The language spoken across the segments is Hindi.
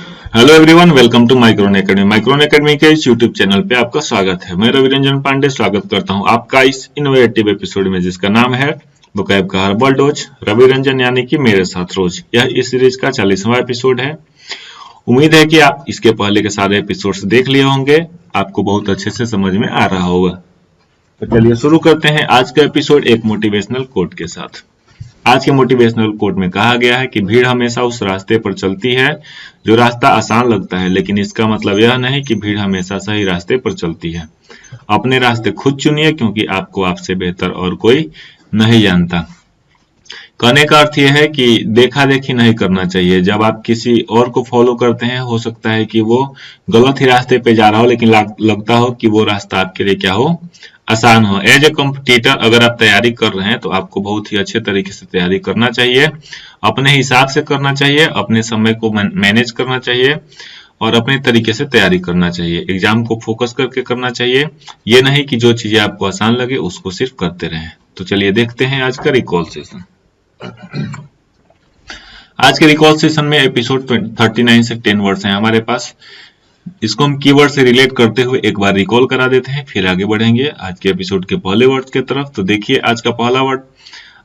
Hello everyone, welcome to micron academy. Micron academy के इस यूट्यूब चैनल पे आपका स्वागत है। मैं रवि रंजन पांडे स्वागत करता हूं आपका इस इनोवेटिव एपिसोड में, जिसका नाम है vocab का हर्बल डोज। रवि रंजन यानी कि मेरे साथ रोज। यह इस सीरीज का 40वां एपिसोड है। उम्मीद है कि आप इसके पहले के सारे एपिसोड्स देख लिए होंगे, आपको बहुत अच्छे से समझ में आ रहा होगा। तो चलिए शुरू करते हैं आज का एपिसोड एक मोटिवेशनल कोट के साथ। आज के मोटिवेशनल कोट में कहा गया है कि भीड़ हमेशा उस रास्ते पर चलती है जो रास्ता आसान लगता है, लेकिन इसका मतलब यह नहीं कि भीड़ हमेशा सही रास्ते पर चलती है। अपने रास्ते खुद चुनिए, क्योंकि आपको आपसे बेहतर और कोई नहीं जानता। कहने का अर्थ यह है कि देखा देखी नहीं करना चाहिए। जब आप किसी और को फॉलो करते हैं, हो सकता है कि वो गलत ही रास्ते पे जा रहा हो, लेकिन लगता हो कि वो रास्ता आपके लिए क्या हो, आसान हो। एज ए कॉम्पिटिटर अगर आप तैयारी कर रहे हैं तो आपको बहुत ही अच्छे तरीके से तैयारी करना चाहिए, अपने हिसाब से करना चाहिए, अपने समय को मैनेज करना चाहिए और अपने तरीके से तैयारी करना चाहिए। एग्जाम को फोकस करके करना चाहिए, ये नहीं कि जो चीजें आपको आसान लगे उसको सिर्फ करते रहें। तो चलिए देखते हैं आज का रिकॉल सेशन। आज के रिकॉल सेशन में एपिसोड 39 से 10 वर्ड्स हैं हमारे पास। इसको हम कीवर्ड से रिलेट करते हुए एक बार रिकॉल करा देते हैं, फिर आगे बढ़ेंगे आज के एपिसोड के पहले वर्ड की तरफ। तो देखिए आज का पहला वर्ड,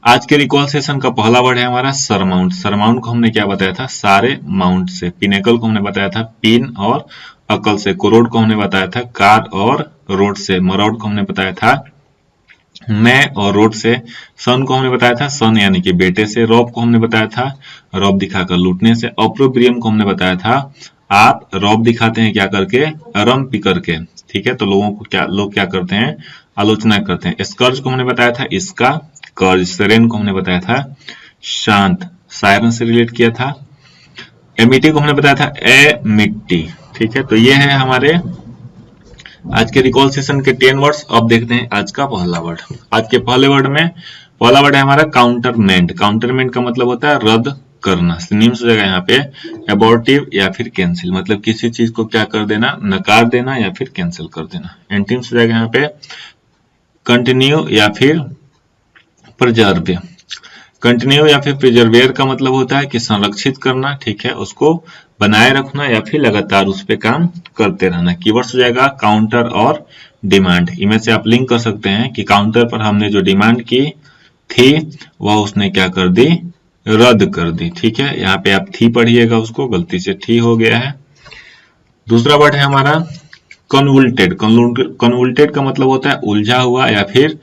आज के रिकॉल सेशन का पहला वर्ड है हमारा सरमाउंट। सरमाउंट को हमने क्या बताया था, सारे माउंट से। पिनेकल को हमने बताया था पिन और अकल से। कोरोड को हमने बताया था कार और रोड से। मरोड को हमने बताया था मैं और रोड से। सन को हमने बताया था सन यानी कि बेटे से। रॉब को हमने बताया था रॉब दिखाकर लूटने से। ऑप्रोब्रियम को हमने बताया था आप रॉब दिखाते हैं क्या करके, रम पी करके। ठीक है, तो लोग क्या करते हैं, आलोचना करते हैं। स्कर्ज को हमने बताया था इसका कर्ज। सेरेन को हमने बताया था शांत, सायरन से रिलेट किया था। एमिटी को हमने बताया था ए मिट्टी। ठीक है, तो ये है हमारे आज के रिकॉल सेशन के 10 वर्ड्स। अब देखते हैं आज का पहला वर्ड। आज के पहले वर्ड में पहला वर्ड है हमारा काउंटरमेंट। काउंटरमेंट का मतलब होता है रद्द करना। सिनोनिम्स हो जाएगा यहाँ पे एबॉर्टिव या फिर कैंसिल, मतलब किसी चीज को क्या कर देना, नकार देना या फिर कैंसिल कर देना। एंटीम्स हो जाएगा यहाँ पे कंटिन्यू या फिर प्रिजर्व। कंटिन्यू या फिर प्रिजर्वेयर का मतलब होता है कि संरक्षित करना, ठीक है, उसको बनाए रखना या फिर लगातार उस पर काम करते रहना। कीवर्ड्स हो जाएगा काउंटर और डिमांड। इनमें से आप लिंक कर सकते हैं कि काउंटर पर हमने जो डिमांड की थी वह उसने क्या कर दी, रद्द कर दी। ठीक है, यहाँ पे आप थी पढ़िएगा, उसको गलती से ठी हो गया है। दूसरा वर्ड है हमारा कन्वुल्टेड। कन्वुल्टेड का मतलब होता है उलझा हुआ या फिर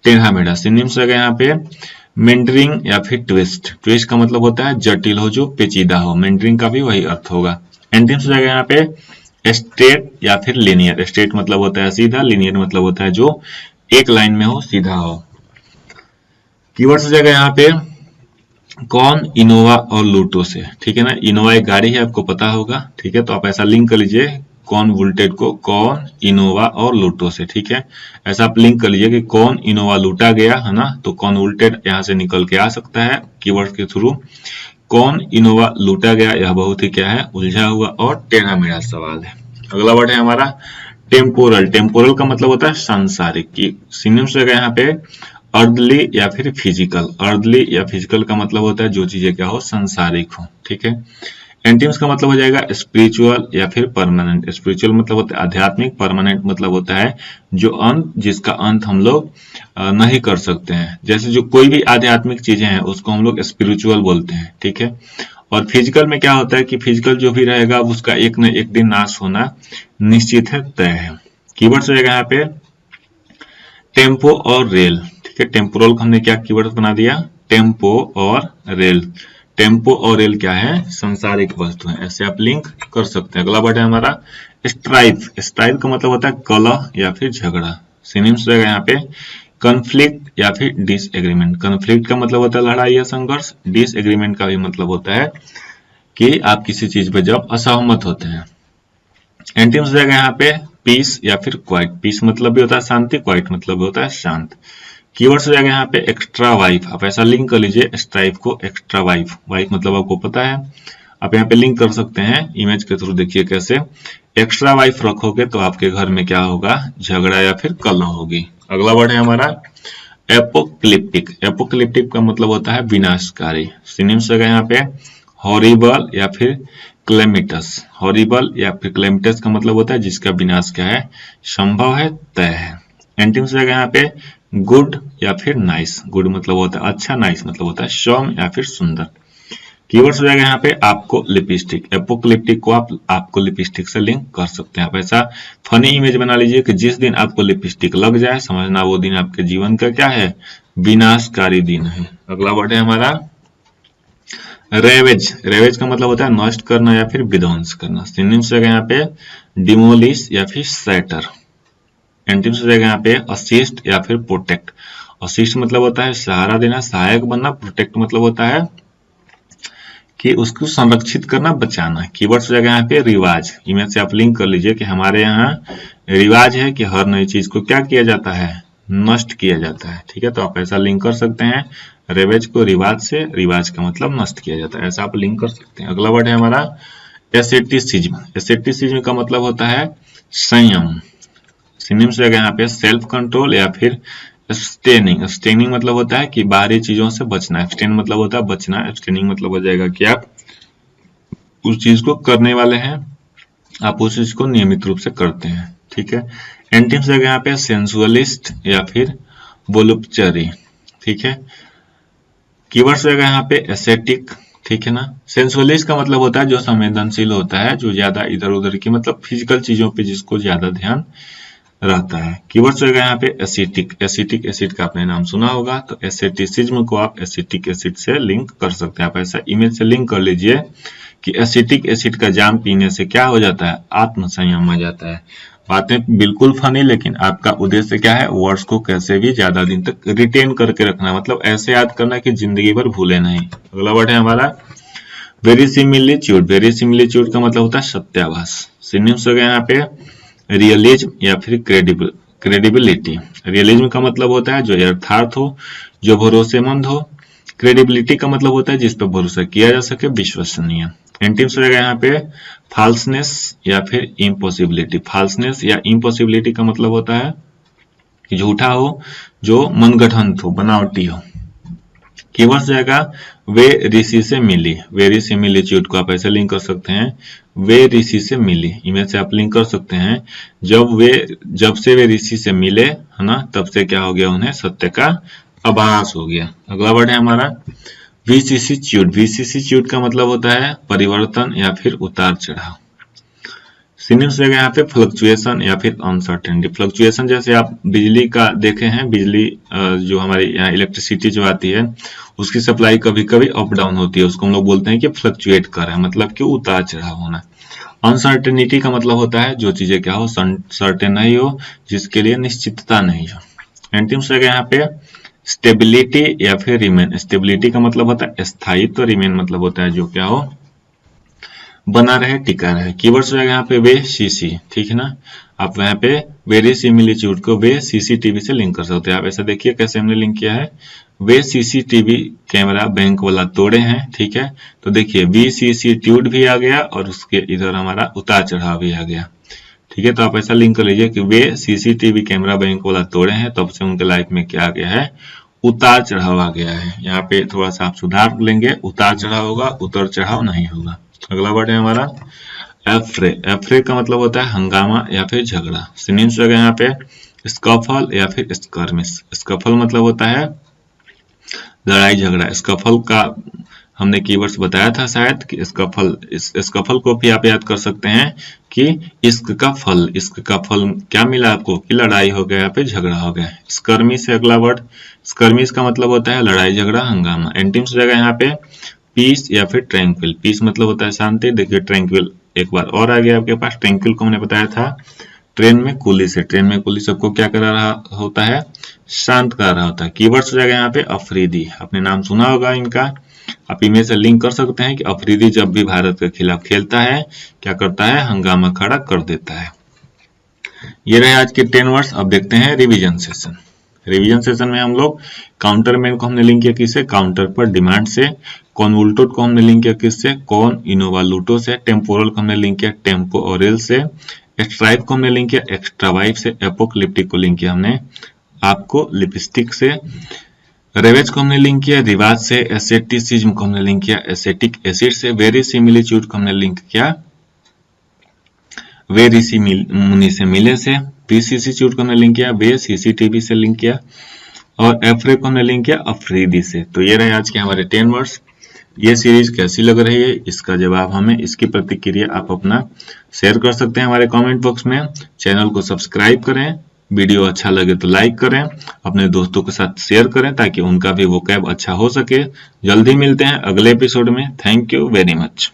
टेढ़ा मेढ़ा। सिनोनिम्स है यहाँ पे मेंडरिंग या फिर ट्विस्ट। ट्विस्ट का मतलब होता है जटिल हो, जो पेचीदा हो। मेंडरिंग का भी वही अर्थ होगा। एंटीम्स हो जाएगा यहाँ पे स्ट्रेट या फिर लिनियर। स्ट्रेट मतलब होता है सीधा, लिनियर मतलब होता है जो एक लाइन में हो, सीधा हो। कीवर्ड्स हो जाएगा यहाँ पे कौन, इनोवा और लूटो से। ठीक है ना, इनोवा एक गाड़ी है, आपको पता होगा। ठीक है, तो आप ऐसा लिंक कर लीजिए कौन वुल्टेड को कौन, इनोवा और लूटो से। ठीक है, ऐसा आप लिंक कर लीजिए कि कौन इनोवा लूटा गया है ना, तो कौन वुल्टेड यहाँ से निकल के आ सकता है कीवर्ड के थ्रू। कौन इनोवा लूटा गया, यह बहुत ही क्या है, उलझा हुआ और टेढ़ा मेढ़ा सवाल है। अगला वर्ड है हमारा टेम्पोरल। टेम्पोरल का मतलब होता है सांसारिक। सिनोनिम्स रहेगा यहाँ पे अर्दली या फिर फिजिकल। अर्दली या फिजिकल का मतलब होता है जो चीजें क्या हो, सांसारिक हो। ठीक है, एंटीम्स का मतलब हो जाएगा स्पिरिचुअल या फिर परमानेंट। स्पिरिचुअल मतलब होता है आध्यात्मिक, परमानेंट मतलब होता है जो अंत, जिसका अंत हम लोग नहीं कर सकते हैं। जैसे जो कोई भी आध्यात्मिक चीजें हैं उसको हम लोग स्पिरिचुअल बोलते हैं। ठीक है, और फिजिकल में क्या होता है कि फिजिकल जो भी रहेगा उसका एक न एक दिन नाश होना निश्चित है, तय है। कीवर्ड्स रहेगा यहाँ पे टेम्पो और रेल। ठीक है, टेम्पोरल को हमने क्या कीवर्ड बना दिया, टेम्पो और रेल। टेम्पो और रेल क्या है, सांसारिक वस्तु है। ऐसे आप लिंक कर सकते हैं। अगला वर्ड है हमारा स्ट्राइफ। स्ट्राइफ का मतलब होता है कलह या फिर झगड़ा। सिनोनिम्स रहेगा यहाँ पे कन्फ्लिक्ट या फिर डिसएग्रीमेंट। कन्फ्लिक्ट का मतलब होता है लड़ाई या संघर्ष। डिसएग्रीमेंट का भी मतलब होता है कि आप किसी चीज पे जब असहमत होते हैं। एंटीम्स रहेगा यहाँ पे पीस या फिर क्वाइट। पीस मतलब भी होता है शांति, क्वाइट मतलब भी होता है शांत। कीवर्ड्स हो जाएगा यहाँ पे एक्स्ट्रा वाइफ। आप ऐसा लिंक कर लीजिए स्ट्राइफ को एक्स्ट्रा वाइफ। वाइफ मतलब आपको पता है, आप यहाँ पे लिंक कर सकते हैं इमेज के थ्रू। देखिए कैसे एक्स्ट्रा वाइफ रखोगे तो आपके घर में क्या होगा, झगड़ा या फिर कलह होगी। अगला वर्ड है हमारा एपोक्लिप्टिक। एपोक्लिप्टिक का मतलब होता है विनाशकारी। सिनोनिम्स होगा यहाँ पे हॉरिबल या फिर क्लेमिटस। हॉरिबल या फिर क्लेमिटस का मतलब होता है जिसका विनाश क्या है, संभव है, तय है। एंटीम्स हो जाएगा यहाँ पे गुड या फिर नाइस। गुड मतलब होता है अच्छा, नाइस मतलब होता है सौम्य या फिर सुंदर। कीवर्ड्स हो जाएगा यहाँ पे आपको लिपस्टिक। एपोक्लिप्टिक को आप आपको लिपस्टिक से लिंक कर सकते हैं। आप ऐसा फनी इमेज बना लीजिए कि जिस दिन आपको लिपस्टिक लग जाए समझना वो दिन आपके जीवन का क्या है, विनाशकारी दिन है। अगला वर्ड है हमारा रेवेज। रेवेज का मतलब होता है नष्ट करना या फिर विध्वंस करना। सिनोनिम्स हो जाएगा यहाँ पे डिमोलिश या फिर सैटर। एंटीम्स हो जाएगा यहाँ पे असिस्ट या फिर प्रोटेक्ट। असिस्ट मतलब होता है सहारा देना, सहायक बनना। प्रोटेक्ट मतलब होता है कि उसको संरक्षित करना, बचाना। कीवर्ड्स हो जाएगा यहाँ पे रिवाज। इमेज से आप लिंक कर लीजिए कि हमारे यहाँ रिवाज है कि हर नई चीज को क्या किया जाता है, नष्ट किया जाता है। ठीक है, तो आप ऐसा लिंक कर सकते हैं रेवेज को रिवाज से। रिवाज का मतलब नष्ट किया जाता है, ऐसा आप लिंक कर सकते हैं। अगला वर्ड है हमारा एसेटिसिज्म। एसेटिसिज्म का मतलब होता है संयम। सिनोनिम्स हो जाएगा यहाँ पे सेल्फ कंट्रोल या फिर एब्स्टेनिंग। एब्स्टेनिंग मतलब होता है कि बाहरी चीजों से बचना। एब्स्टेन मतलब होता है बचना। एब्स्टेनिंग मतलब हो जाएगा कि आप उस चीज को करने वाले हैं, आप उस चीज को नियमित रूप से करते हैं। ठीक है, एंटीम्स जगह यहाँ पे सेंसुअलिस्ट या फिर वोलुप्चरी। ठीक है, कीवर्ड्स जगह यहाँ पे एस्थेटिक। ठीक है ना, सेंसुअलिस्ट का मतलब होता है जो संवेदनशील होता है, जो ज्यादा इधर उधर की मतलब फिजिकल चीजों पे जिसको ज्यादा ध्यान रहता है। कीवर्ड्स होगा यहाँ पे एसिटिक। एसिटिक एसिड का आपने नाम सुना होगा, तो एसेटिसिज्म को आप एसिटिक एसिड से लिंक कर सकते हैं। आप ऐसा इमेज से लिंक कर लीजिए कि एसिटिक एसिड का जाम पीने से क्या हो जाता है, आत्मसंयम आ जाता है। बातें बिल्कुल फनी, लेकिन आपका उद्देश्य क्या है, वर्ड्स को कैसे भी ज्यादा दिन तक रिटेन करके रखना, मतलब ऐसे याद करना कि जिंदगी भर भूले नहीं। अगला वर्ड है हमारा वेरिसिमिलिट्यूड। वेरिसिमिलिट्यूड का मतलब होता है सत्याभास। सिनोनिम्स हो गया यहाँ पे रियलिज्म या फिर क्रेडिबिलिटी। रियलिज्म का मतलब होता है जो यथार्थ हो, जो भरोसेमंद हो। क्रेडिबिलिटी का मतलब होता है जिस पर भरोसा किया जा सके, विश्वसनीय। एंटीम्स रहेगा यहाँ पे फाल्सनेस या फिर इम्पॉसिबिलिटी। फाल्सनेस या इम्पॉसिबिलिटी का मतलब होता है कि झूठा हो, जो मनगढ़ंत हो, बनावटी हो। कीवर्ड्स जाएगा वे ऋषि से मिली। वे ऋषिमिलिट्यूड को आप ऐसे लिंक कर सकते हैं, वे ऋषि से मिली। इमेज से आप लिंक कर सकते हैं जब से वे ऋषि से मिले, है ना, तब से क्या हो गया, उन्हें सत्य का आभास हो गया। अगला वर्ड है हमारा विसिसिट्यूड। विसिसिट्यूड का मतलब होता है परिवर्तन या फिर उतार चढ़ाव। सिनोनिम्स रहेगा यहाँ पे फ्लक्चुएशन या फिर अनसर्टेनिटी। फ्लक्चुएशन जैसे आप बिजली का देखे हैं, बिजली जो हमारे यहाँ इलेक्ट्रिसिटी जो आती है उसकी सप्लाई कभी कभी अप डाउन होती है, उसको हम लोग बोलते हैं कि फ्लक्चुएट कर रहा है, मतलब कि उतार चढ़ाव होना। अनसर्टेनिटी का मतलब होता है जो चीजें क्या हो, सर्टेन नहीं हो, जिसके लिए निश्चितता नहीं हो। एंटीम्स रहेगा यहाँ पे स्टेबिलिटी या फिर रिमेन। स्टेबिलिटी का मतलब होता है स्थायित्व, रिमेन मतलब होता है जो क्या हो, बना रहे, टिका रहे। कीवर्ड्स रहेगा यहाँ पे वे सीसी। ठीक है ना, आप यहाँ पे वेरिसिमिलिट्यूड को वे सीसीटीवी से लिंक कर सकते हैं। आप ऐसा देखिए कैसे हमने लिंक किया है, वे सीसीटीवी कैमरा बैंक वाला तोड़े हैं। ठीक है, तो देखिए विसिसिट्यूड भी आ गया और उसके इधर हमारा उतार चढ़ाव भी आ गया। ठीक है, तो आप ऐसा लिंक कर लीजिए कि वे सीसीटीवी कैमरा बैंक वाला तोड़े हैं, तब से उनके लाइफ में क्या आ गया है, उतार चढ़ाव आ गया है। यहाँ पे थोड़ा सा आप सुधार लेंगे, उतार चढ़ाव होगा, उतार चढ़ाव नहीं होगा। अगला वर्ड है हमारा एफ्रे। एफ्रे का मतलब होता है हंगामा या फिर झगड़ा। सिनोनिम्स है यहाँ पे स्कफल या फिर स्कर्मिश। स्कफल मतलब होता है लड़ाई झगड़ा। स्कफल का हमने कीवर्ड्स बताया था शायद कि स्कफल को भी आप याद कर सकते हैं कि इश्क का फल। इश्क का फल क्या मिला आपको, कि लड़ाई हो गया या फिर झगड़ा हो गया। स्कर्मिश है अगला वर्ड। स्कर्मिश का मतलब होता है लड़ाई झगड़ा, हंगामा। एंटीम्स रहेगा यहाँ पे पीस या फिर ट्रैंक्विल। पीस मतलब होता है शांति। देखिए ट्रैंक्विल एक बार और आ गया आपके पास। ट्रैंक्विल को हमने बताया था ट्रेन में कुली से। ट्रेन में कुली सबको क्या करा रहा होता है, शांत कर रहा होता है। कीवर्ड्स हो जाएगा यहाँ पे अफरीदी। आपने नाम सुना होगा इनका, आप इमेज से लिंक कर सकते हैं कि अफरीदी जब भी भारत के खिलाफ खेलता है क्या करता है, हंगामा खड़ा कर देता है। ये रहे आज के 10 वर्ड्स। अब देखते हैं रिवीजन सेशन। रिवीजन सेशन में हम लोग काउंटरमैन को हमने लिंक किया किससे, काउंटर पर डिमांड से। कॉन्वोल्टोड को हमने लिंक किया किससे, कॉन इनोवालूटो से। टेम्पोरल को हमने लिंक किया टेम्पो ओरेल से। एक्सट्राइव को हमने लिंक किया एक्स्ट्रावाइव से। एपोक्लिप्टिक को लिंक किया हमने आपको लिपस्टिक से। रेवेज को हमने लिंक किया रिवाज से, एसेटिसिज्म को हमने लिंक किया एसेटिक एसिड से, वेरिसिमिलिट्यूड को हमने लिंक किया वेरिसिमिली से, प्रीसिसिट्यूड को हमने लिंक किया सीसीटीवी से लिंक किया, और एफ्रे को हमने लिंक किया अफरीदी से। तो ये रहे आज के हमारे 10 वर्ड्स। ये सीरीज कैसी लग रही है, इसका जवाब हमें, इसकी प्रतिक्रिया आप अपना शेयर कर सकते हैं हमारे कमेंट बॉक्स में। चैनल को सब्सक्राइब करें, वीडियो अच्छा लगे तो लाइक करें, अपने दोस्तों के साथ शेयर करें ताकि उनका भी वोकैब अच्छा हो सके। जल्दी मिलते हैं अगले एपिसोड में। Thank you very much.